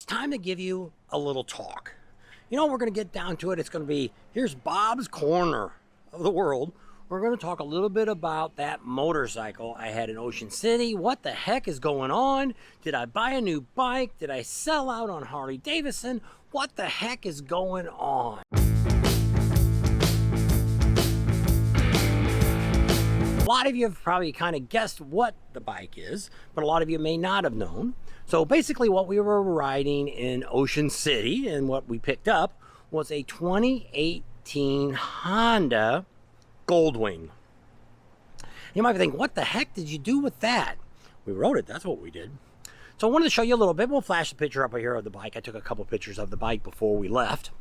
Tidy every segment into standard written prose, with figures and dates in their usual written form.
It's time to give you a little talk. We're going to get down to it. It's going to be, here's Bob's corner of the world. We're going to talk a little bit about that motorcycle I had in Ocean City. What the heck is going on? Did I buy a new bike? Did I sell out on Harley Davidson? What the heck is going on? A lot of you have probably kind of guessed what the bike is, but a lot of you may not have known. So basically what we were riding in Ocean City and what we picked up was a 2018 Honda Goldwing. You might think, what the heck did you do with that? We rode it, that's what we did. So I wanted to show you a little bit. We'll flash a picture up here of the bike. I took a couple pictures of the bike before we left,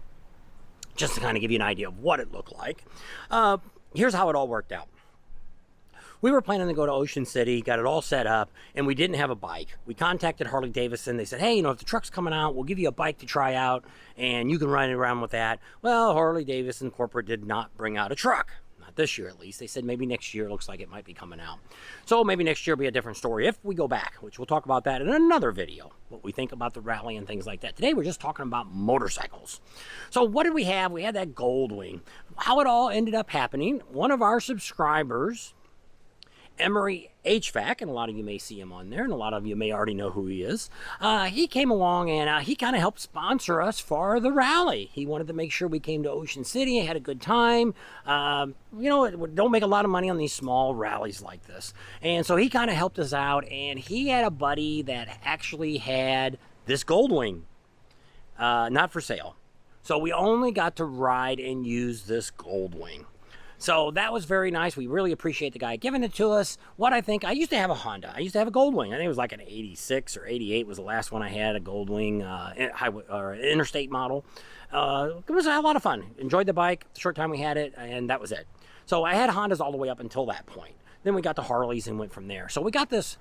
just to kind of give you an idea of what it looked like. Here's how it all worked out. We were planning to go to Ocean City, got it all set up, and we didn't have a bike. We contacted Harley Davidson. They said, hey, if the truck's coming out, we'll give you a bike to try out, and you can ride around with that. Well, Harley Davidson Corporate did not bring out a truck. Not this year, at least. They said maybe next year. It looks like it might be coming out. So maybe next year will be a different story if we go back, which we'll talk about that in another video, what we think about the rally and things like that. Today, we're just talking about motorcycles. So what did we have? We had that Goldwing. How it all ended up happening, one of our subscribers, Emery HVAC, and a lot of you may see him on there, and a lot of you may already know who he is. He came along and he kind of helped sponsor us for the rally. He wanted to make sure we came to Ocean City and had a good time. Don't make a lot of money on these small rallies like this. And so he kind of helped us out, and he had a buddy that actually had this Goldwing, not for sale. So we only got to ride and use this Goldwing. So that was very nice. We really appreciate the guy giving it to us. What I think, I used to have a Honda. I used to have a Goldwing. I think it was like an 86 or 88 was the last one I had, a Goldwing highway or interstate model. It was a lot of fun. Enjoyed the bike, the short time we had it, and that was it. So I had Hondas all the way up until that point. Then we got the Harleys and went from there. So we got this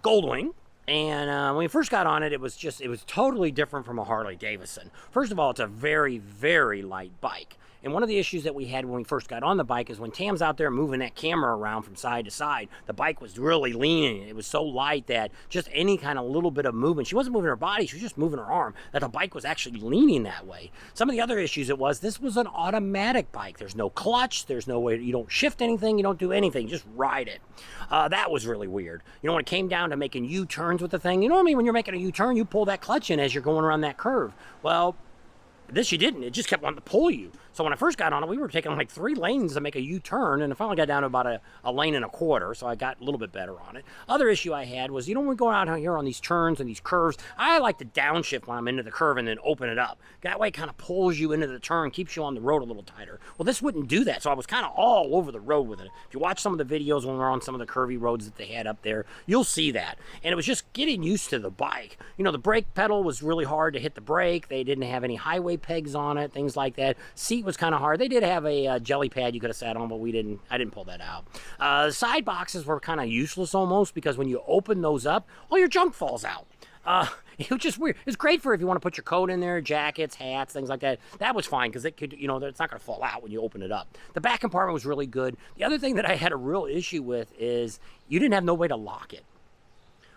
Goldwing. And when we first got on it, it was totally different from a Harley Davidson. First of all, it's a very, very light bike. And one of the issues that we had when we first got on the bike is when Tam's out there moving that camera around from side to side, the bike was really leaning. It was so light that just any kind of little bit of movement, she wasn't moving her body, she was just moving her arm, that the bike was actually leaning that way. Some of the other issues this was an automatic bike. There's no clutch, there's no way, you don't shift anything, you don't do anything, you just ride it. That was really weird. When it came down to making U-turns with the thing, you know what I mean? When you're making a U-turn, you pull that clutch in as you're going around that curve. Well, this you didn't. It just kept wanting to pull you. So when I first got on it, we were taking like 3 lanes to make a U-turn, and I finally got down to about a lane and a quarter, so I got a little bit better on it. Other issue I had was, when we go out here on these turns and these curves, I like to downshift when I'm into the curve and then open it up. That way it kind of pulls you into the turn, keeps you on the road a little tighter. Well, this wouldn't do that, so I was kind of all over the road with it. If you watch some of the videos when we're on some of the curvy roads that they had up there, you'll see that. And it was just getting used to the bike. The brake pedal was really hard to hit the brake. They didn't have any highway pegs on it, things like that. Seat was kind of hard. They did have a jelly pad you could have sat on, but I didn't pull that out. The side boxes were kind of useless almost, because when you open those up, all your junk falls out. It was just weird. It's great for if you want to put your coat in there, jackets, hats, things like that. That was fine, because it could, it's not going to fall out when you open it up. The back compartment was really good. The other thing that I had a real issue with is you didn't have no way to lock it.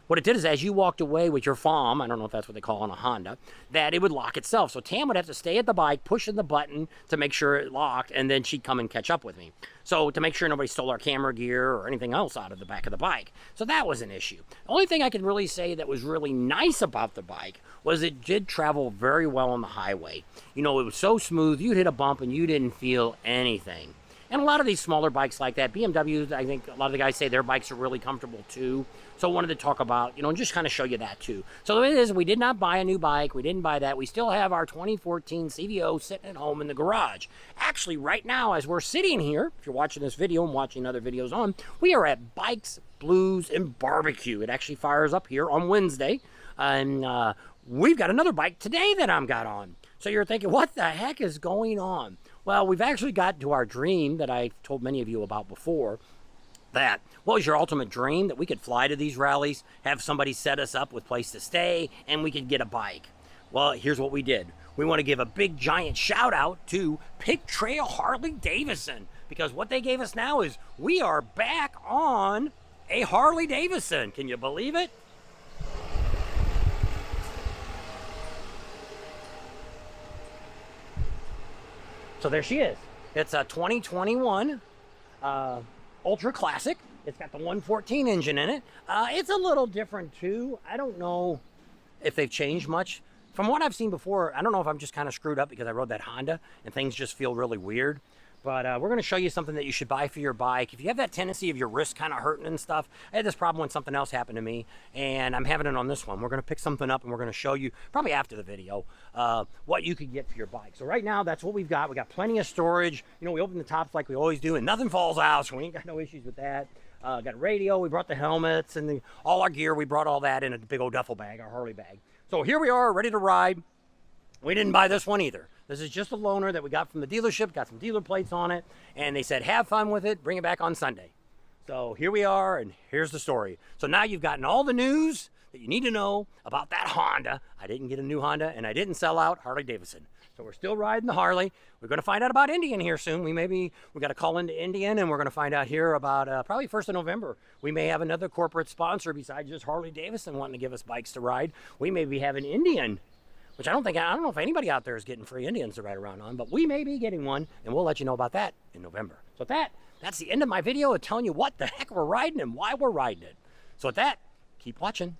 What it did is, as you walked away with your FOM, I don't know if that's what they call on a Honda, that it would lock itself. So Tam would have to stay at the bike, pushing the button to make sure it locked, and then she'd come and catch up with me. So to make sure nobody stole our camera gear or anything else out of the back of the bike. So that was an issue. The only thing I can really say that was really nice about the bike was it did travel very well on the highway. It was so smooth, you'd hit a bump and you didn't feel anything. And a lot of these smaller bikes like that, BMWs, I think a lot of the guys say their bikes are really comfortable too. So I wanted to talk about, and just kind of show you that too. So the way it is, we did not buy a new bike. We didn't buy that. We still have our 2014 CVO sitting at home in the garage. Actually, right now, as we're sitting here, if you're watching this video and watching other videos on, we are at Bikes, Blues, and Barbecue. It actually fires up here on Wednesday. And we've got another bike today that I'm got on. So you're thinking, what the heck is going on? Well, we've actually got to our dream that I've told many of you about before. What was your ultimate dream? That we could fly to these rallies, have somebody set us up with place to stay, and we could get a bike. Well, here's what we did. We want to give a big giant shout out to Pig Trail Harley Davidson, because what they gave us now is we are back on a Harley Davidson. Can you believe it? So there she is. It's a 2021 Ultra Classic. It's got the 114 engine in it. It's a little different too. I don't know if they've changed much. From what I've seen before, I don't know if I'm just kind of screwed up because I rode that Honda and things just feel really weird. But we're going to show you something that you should buy for your bike. If you have that tendency of your wrist kind of hurting and stuff, I had this problem when something else happened to me, and I'm having it on this one. We're going to pick something up, and we're going to show you, probably after the video, what you could get for your bike. So right now, that's what we've got. We got plenty of storage. You know, we open the tops like we always do, and nothing falls out, so we ain't got no issues with that. Got a radio. We brought the helmets and all our gear. We brought all that in a big old duffel bag, our Harley bag. So here we are, ready to ride. We didn't buy this one either. This is just a loaner that we got from the dealership, got some dealer plates on it, and they said, have fun with it, bring it back on Sunday. So here we are, and here's the story. So now you've gotten all the news that you need to know about that Honda. I didn't get a new Honda, and I didn't sell out Harley Davidson. So we're still riding the Harley. We're going to find out about Indian here soon. We got to call into Indian, and we're going to find out here about probably 1st of November. We may have another corporate sponsor besides just Harley Davidson wanting to give us bikes to ride. We may be having Indian, which I don't know if anybody out there is getting free Indians to ride around on, but we may be getting one, and we'll let you know about that in November. So that's the end of my video of telling you what the heck we're riding and why we're riding it. So with that, keep watching.